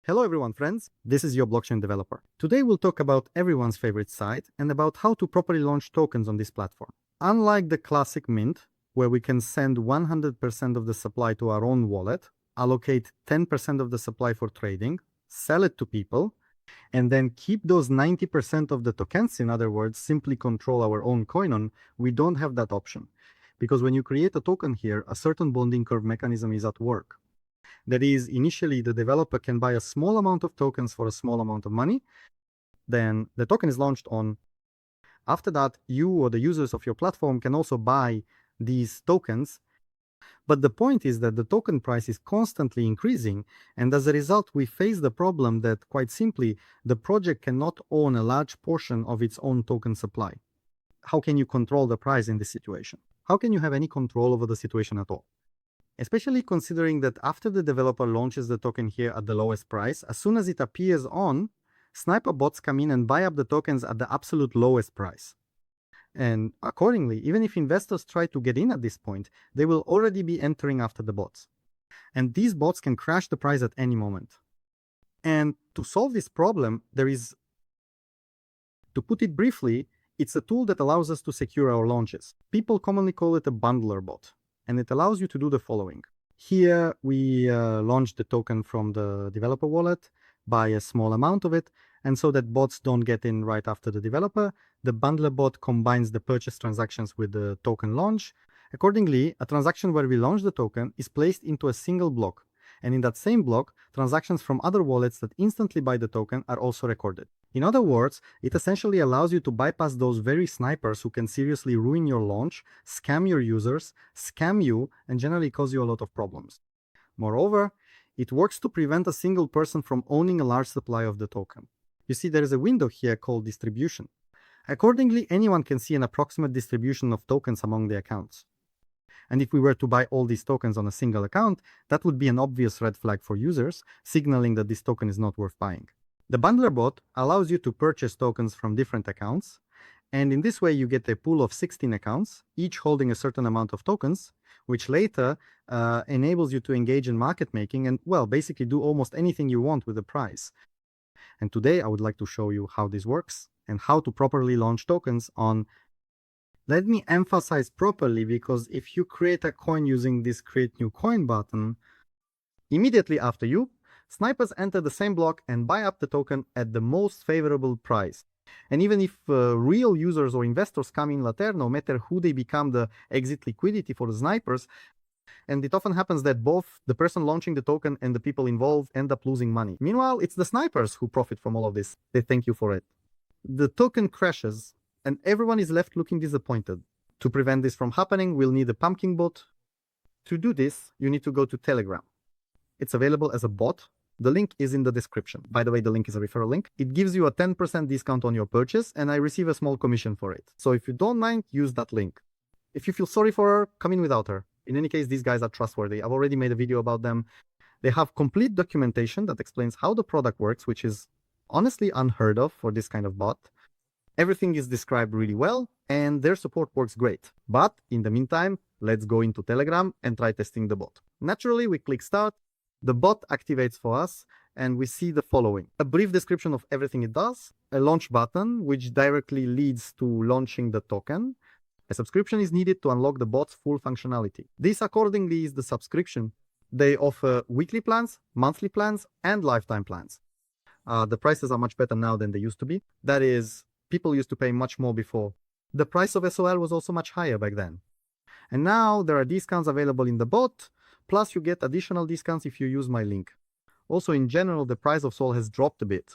Hello everyone friends, this is your blockchain developer. Today we'll talk about everyone's favorite site and about how to properly launch tokens on this platform. Unlike the classic mint, where we can send 100% of the supply to our own wallet, allocate 10% of the supply for trading, sell it to people, and then keep those 90% of the tokens, in other words, simply control our own coin on, we don't have that option. Because when you create a token here, a certain bonding curve mechanism is at work. That is, initially the developer can buy a small amount of tokens for a small amount of money. Then the token is launched on. After that, you or the users of your platform can also buy these tokens. But the point is that the token price is constantly increasing, and as a result, we face the problem that, quite simply, the project cannot own a large portion of its own token supply. How can you control the price in this situation? How can you have any control over the situation at all? Especially considering that after the developer launches the token here at the lowest price, as soon as it appears on, sniper bots come in and buy up the tokens at the absolute lowest price. And accordingly, even if investors try to get in at this point, they will already be entering after the bots. And these bots can crash the price at any moment. And to solve this problem, to put it briefly, it's a tool that allows us to secure our launches. People commonly call it a Bandler bot. And it allows you to do the following. Here we launch the token from the developer wallet, buy a small amount of it, and so that bots don't get in right after the developer, the Bandler bot combines the purchase transactions with the token launch. Accordingly, a transaction where we launch the token is placed into a single block, and in that same block, transactions from other wallets that instantly buy the token are also recorded. In other words, it essentially allows you to bypass those very snipers who can seriously ruin your launch, scam your users, scam you, and generally cause you a lot of problems. Moreover, it works to prevent a single person from owning a large supply of the token. You see, there is a window here called distribution. Accordingly, anyone can see an approximate distribution of tokens among the accounts. And if we were to buy all these tokens on a single account, that would be an obvious red flag for users, signaling that this token is not worth buying. The Bandler bot allows you to purchase tokens from different accounts, and in this way you get a pool of 16 accounts, each holding a certain amount of tokens, which later enables you to engage in market making and, well, basically do almost anything you want with the price. And today I would like to show you how this works and how to properly launch tokens on. Let me emphasize properly, because if you create a coin using this create new coin button, immediately after you, snipers enter the same block and buy up the token at the most favorable price. And even if real users or investors come in later, no matter who they become the exit liquidity for the snipers, and it often happens that both the person launching the token and the people involved end up losing money. Meanwhile, it's the snipers who profit from all of this. They thank you for it. The token crashes, and everyone is left looking disappointed. To prevent this from happening, we'll need a PumpKing bot. To do this, you need to go to Telegram. It's available as a bot. The link is in the description. By the way, the link is a referral link. It gives you a 10% discount on your purchase, and I receive a small commission for it. So if you don't mind, use that link. If you feel sorry for her, come in without her. In any case, these guys are trustworthy. I've already made a video about them. They have complete documentation that explains how the product works, which is honestly unheard of for this kind of bot. Everything is described really well, and their support works great. But in the meantime, let's go into Telegram and try testing the bot. Naturally, we click start. The bot activates for us, and we see the following. A brief description of everything it does, a launch button, which directly leads to launching the token. A subscription is needed to unlock the bot's full functionality. This accordingly is the subscription. They offer weekly plans, monthly plans, and lifetime plans. The prices are much better now than they used to be. That is, people used to pay much more before. The price of SOL was also much higher back then. And now there are discounts available in the bot, plus you get additional discounts if you use my link. Also, in general, the price of SOL has dropped a bit.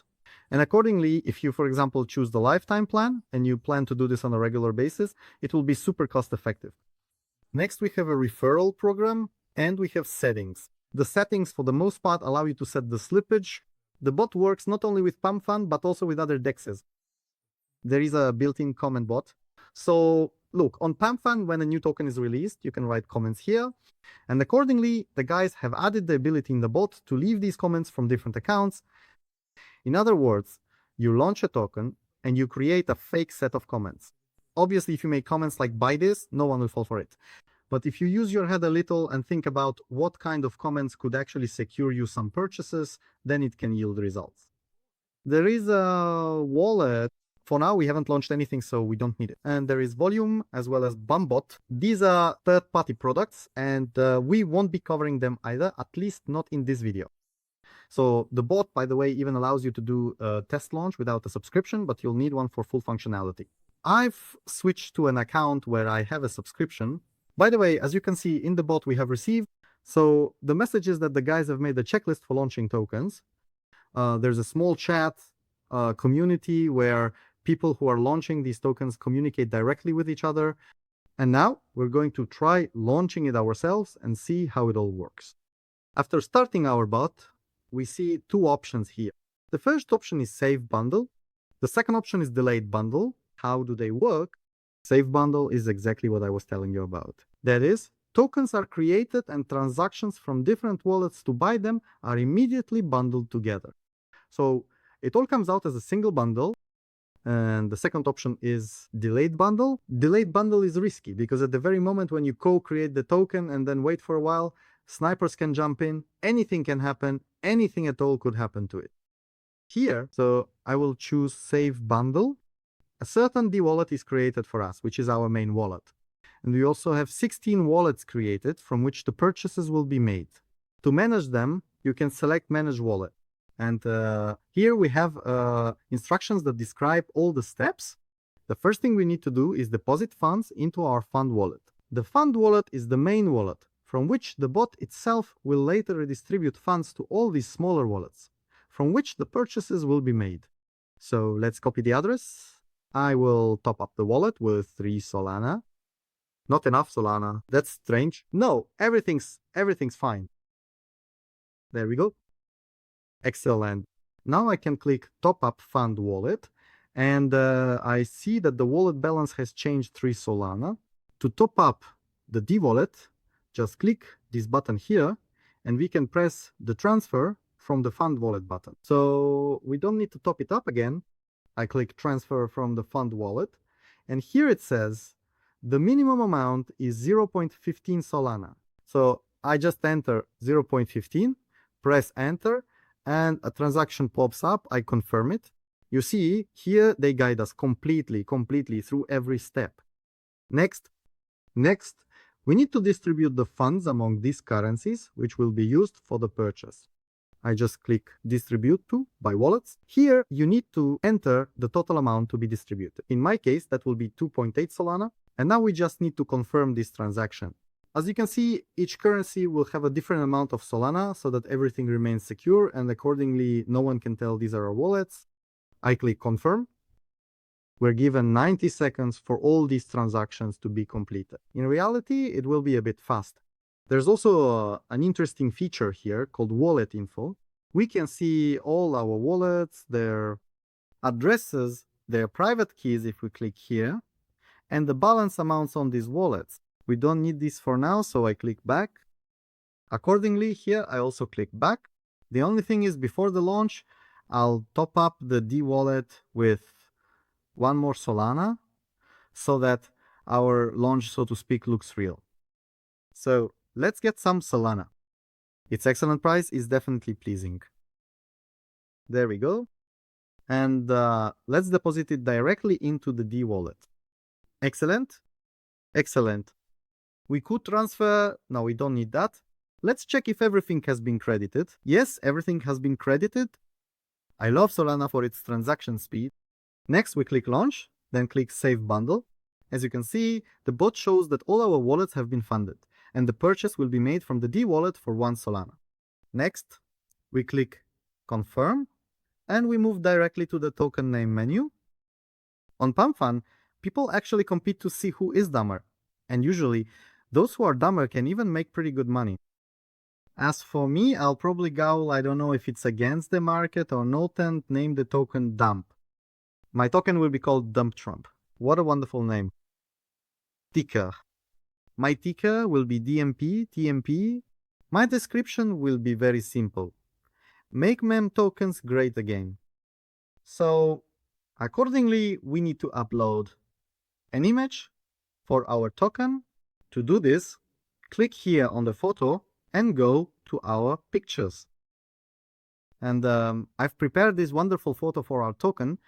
And accordingly, if you, for example, choose the lifetime plan and you plan to do this on a regular basis, it will be super cost effective. Next, we have a referral program and we have settings. The settings, for the most part, allow you to set the slippage. The bot works not only with PumpFun, but also with other dexes. There is a built-in comment bot. So look, on PumpFun, when a new token is released, you can write comments here. And accordingly, the guys have added the ability in the bot to leave these comments from different accounts. In other words, you launch a token and you create a fake set of comments. Obviously, if you make comments like buy this, no one will fall for it. But if you use your head a little and think about what kind of comments could actually secure you some purchases, then it can yield results. There is a wallet. For now, we haven't launched anything, so we don't need it. And there is Volume as well as BumpBot. These are third-party products, and we won't be covering them either, at least not in this video. So the bot, by the way, even allows you to do a test launch without a subscription, but you'll need one for full functionality. I've switched to an account where I have a subscription. By the way, as you can see in the bot we have received, so the message is that the guys have made a checklist for launching tokens. There's a small chat community where people who are launching these tokens communicate directly with each other. And now we're going to try launching it ourselves and see how it all works. After starting our bot, we see two options here. The first option is Save Bundle. The second option is Delayed Bundle. How do they work? Save Bundle is exactly what I was telling you about. That is, tokens are created and transactions from different wallets to buy them are immediately bundled together. So it all comes out as a single bundle. And the second option is Delayed Bundle. Delayed Bundle is risky because at the very moment when you co-create the token and then wait for a while, snipers can jump in, anything can happen, anything at all could happen to it. Here, so I will choose Save Bundle. A certain D wallet is created for us, which is our main wallet. And we also have 16 wallets created from which the purchases will be made. To manage them, you can select Manage Wallet. And here we have instructions that describe all the steps. The first thing we need to do is deposit funds into our fund wallet. The fund wallet is the main wallet, from which the bot itself will later redistribute funds to all these smaller wallets, from which the purchases will be made. So let's copy the address. I will top up the wallet with 3 Solana. Not enough Solana. That's strange. No, everything's fine. There we go. Excellent. Now I can click Top Up Fund Wallet, and I see that the wallet balance has changed 3 Solana. To top up the D wallet, just click this button here, and we can press the transfer from the fund wallet button. So we don't need to top it up again. I click transfer from the fund wallet, and here it says the minimum amount is 0.15 Solana. So I just enter 0.15, press enter, and a transaction pops up. I confirm it. You see, here they guide us completely through every step. Next, we need to distribute the funds among these currencies, which will be used for the purchase. I just click Distribute to by wallets. Here, you need to enter the total amount to be distributed. In my case, that will be 2.8 Solana. And now we just need to confirm this transaction. As you can see, each currency will have a different amount of Solana so that everything remains secure and accordingly no one can tell these are our wallets. I click confirm. We're given 90 seconds for all these transactions to be completed. In reality, it will be a bit fast. There's also an interesting feature here called wallet info. We can see all our wallets, their addresses, their private keys if we click here, and the balance amounts on these wallets. We don't need this for now, so I click back. Accordingly, here I also click back. The only thing is before the launch, I'll top up the D wallet with 1 more Solana so that our launch, so to speak, looks real. So let's get some Solana. Its excellent price is definitely pleasing. There we go. And let's deposit it directly into the D wallet. Excellent. Excellent. We could transfer. No, we don't need that. Let's check if everything has been credited. Yes, everything has been credited. I love Solana for its transaction speed. Next, we click Launch, then click Save Bundle. As you can see, the bot shows that all our wallets have been funded, and the purchase will be made from the D wallet for 1 Solana. Next, we click Confirm, and we move directly to the token name menu. On PumpFun, people actually compete to see who is dumber, and usually, those who are dumber can even make pretty good money. As for me, I'll probably go, I don't know if it's against the market or not, and name the token Dump. My token will be called Dump Trump. What a wonderful name. Ticker. My ticker will be DMP, TMP. My description will be very simple. Make meme tokens great again. So, accordingly, we need to upload an image for our token. To do this, click here on the photo and go to our pictures. And I've prepared this wonderful photo for our token,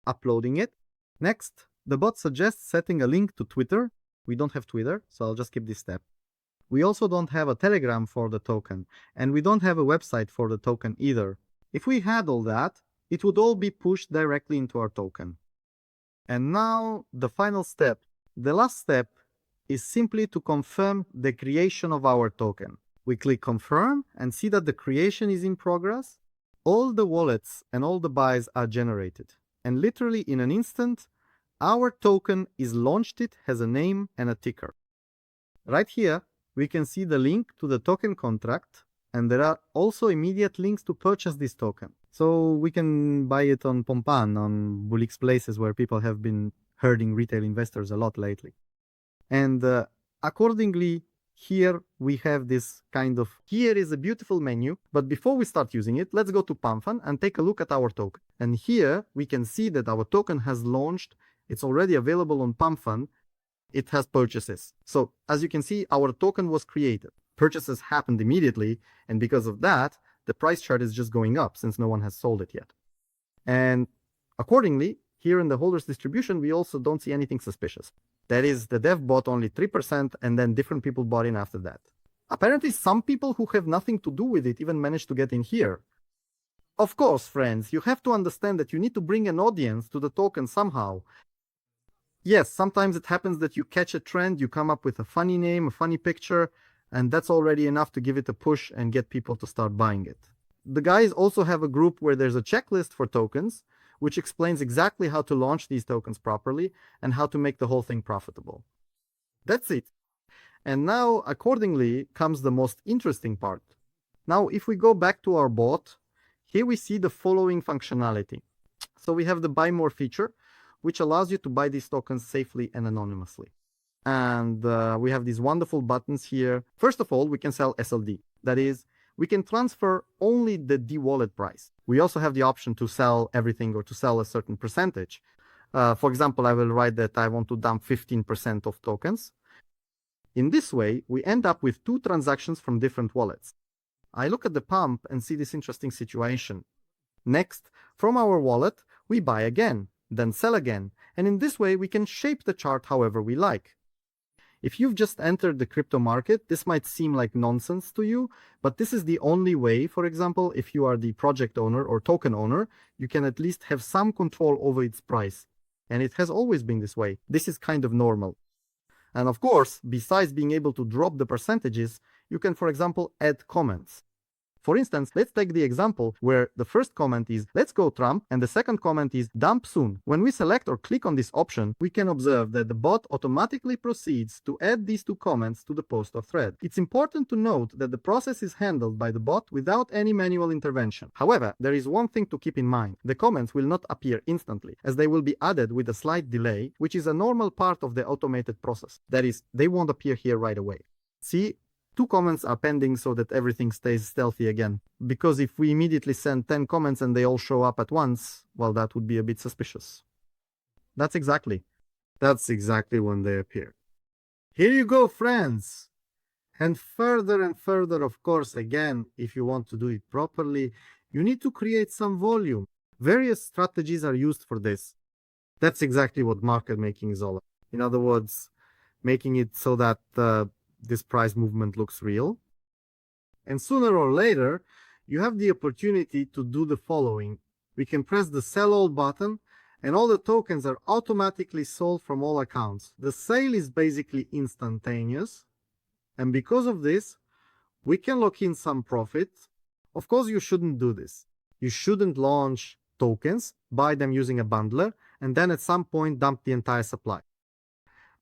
uploading it. Next, the bot suggests setting a link to Twitter. We don't have Twitter, so I'll just skip this step. We also don't have a Telegram for the token, and we don't have a website for the token either. If we had all that, it would all be pushed directly into our token. And now, the final step. The last step is simply to confirm the creation of our token. We click confirm and see that the creation is in progress. All the wallets and all the buys are generated. And literally in an instant, our token is launched. It has a name and a ticker. Right here, we can see the link to the token contract, and there are also immediate links to purchase this token. So we can buy it on PumpFun, on Bulix places where people have been herding retail investors a lot lately. And accordingly, here we have this here is a beautiful menu, but before we start using it, let's go to PumpFun and take a look at our token. And here we can see that our token has launched. It's already available on PumpFun. It has purchases. So as you can see, our token was created. Purchases happened immediately, and because of that, the price chart is just going up since no one has sold it yet. And accordingly, here in the holders distribution, we also don't see anything suspicious. That is, the dev bought only 3%, and then different people bought in after that. Apparently, some people who have nothing to do with it even managed to get in here. Of course, friends, you have to understand that you need to bring an audience to the token somehow. Yes, sometimes it happens that you catch a trend, you come up with a funny name, a funny picture, and that's already enough to give it a push and get people to start buying it. The guys also have a group where there's a checklist for tokens, which explains exactly how to launch these tokens properly and how to make the whole thing profitable. That's it. And now, accordingly, comes the most interesting part. Now, if we go back to our bot, here we see the following functionality. So we have the buy more feature, which allows you to buy these tokens safely and anonymously. And we have these wonderful buttons here. First of all, we can sell SLD. That is, we can transfer only the D-wallet price. We also have the option to sell everything or to sell a certain percentage. For example, I will write that I want to dump 15% of tokens. In this way, we end up with two transactions from different wallets. I look at the pump and see this interesting situation. Next, from our wallet, we buy again, then sell again, and in this way we can shape the chart however we like. If you've just entered the crypto market, this might seem like nonsense to you, but this is the only way. For example, if you are the project owner or token owner, you can at least have some control over its price. And it has always been this way. This is kind of normal. And of course, besides being able to drop the percentages, you can, for example, add comments. For instance, let's take the example where the first comment is "Let's go Trump" and the second comment is "Dump soon." When we select or click on this option, we can observe that the bot automatically proceeds to add these two comments to the post or thread. It's important to note that the process is handled by the bot without any manual intervention. However, there is one thing to keep in mind. The comments will not appear instantly, as they will be added with a slight delay, which is a normal part of the automated process. That is, they won't appear here right away. See? 2 comments are pending so that everything stays stealthy again. Because if we immediately send 10 comments and they all show up at once, well, that would be a bit suspicious. That's exactly when they appear. Here you go, friends! And further, of course, again, if you want to do it properly, you need to create some volume. Various strategies are used for this. That's exactly what market making is all about. In other words, making it so that this price movement looks real. And sooner or later, you have the opportunity to do the following. We can press the sell all button and all the tokens are automatically sold from all accounts. The sale is basically instantaneous. And because of this, we can lock in some profit. Of course, you shouldn't do this. You shouldn't launch tokens, buy them using a bundler, and then at some point dump the entire supply.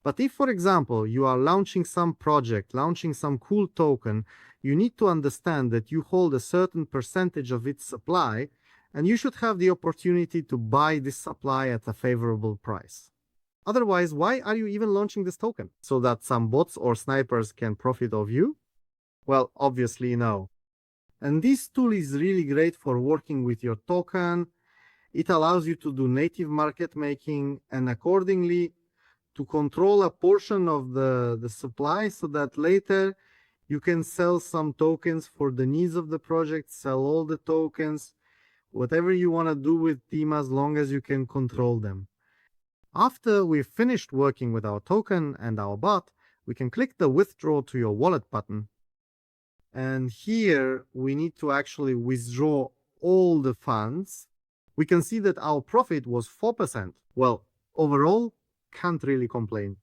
But if, for example, you are launching some project, launching some cool token, you need to understand that you hold a certain percentage of its supply, and you should have the opportunity to buy this supply at a favorable price. Otherwise, why are you even launching this token? So that some bots or snipers can profit off you? Well, obviously no. And this tool is really great for working with your token. It allows you to do native market making and accordingly to control a portion of the supply so that later You can sell some tokens for the needs of the project, sell all the tokens, whatever you want to do with team as long as you can control them. After we've finished working with our token and our bot, we can click the withdraw to your wallet button. And here we need to actually withdraw all the funds. We can see that our profit was 4%. Well, overall, can't really complain.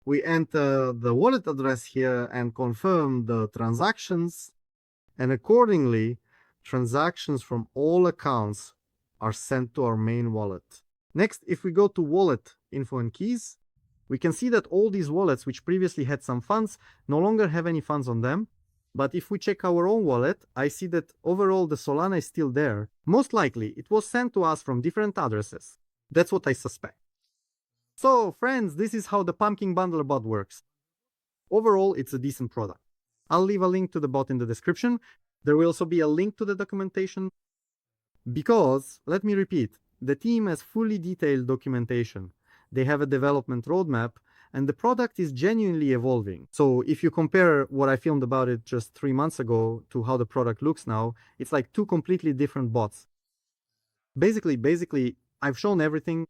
We enter the wallet address here and confirm the transactions. And accordingly, transactions from all accounts are sent to our main wallet. Next, if we go to wallet info and keys, we can see that all these wallets which previously had some funds no longer have any funds on them. But if we check our own wallet, I see that overall the Solana is still there. Most likely, it was sent to us from different addresses. That's what I suspect. So, friends, this is how the PumpKing Bandler bot works. Overall, it's a decent product. I'll leave a link to the bot in the description. There will also be a link to the documentation. Because, let me repeat, the team has fully detailed documentation. They have a development roadmap, and the product is genuinely evolving. So if you compare what I filmed about it just 3 months ago to how the product looks now, it's like two completely different bots. Basically, I've shown everything.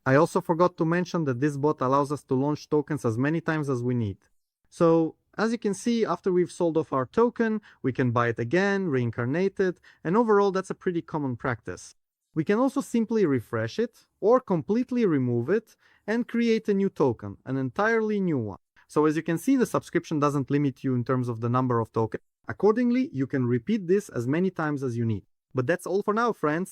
I also forgot to mention that this bot allows us to launch tokens as many times as we need. So, as you can see, after we've sold off our token, we can buy it again, reincarnate it, and overall that's a pretty common practice. We can also simply refresh it, or completely remove it, and create a new token, an entirely new one. So as you can see, the subscription doesn't limit you in terms of the number of tokens. Accordingly, you can repeat this as many times as you need. But that's all for now, friends.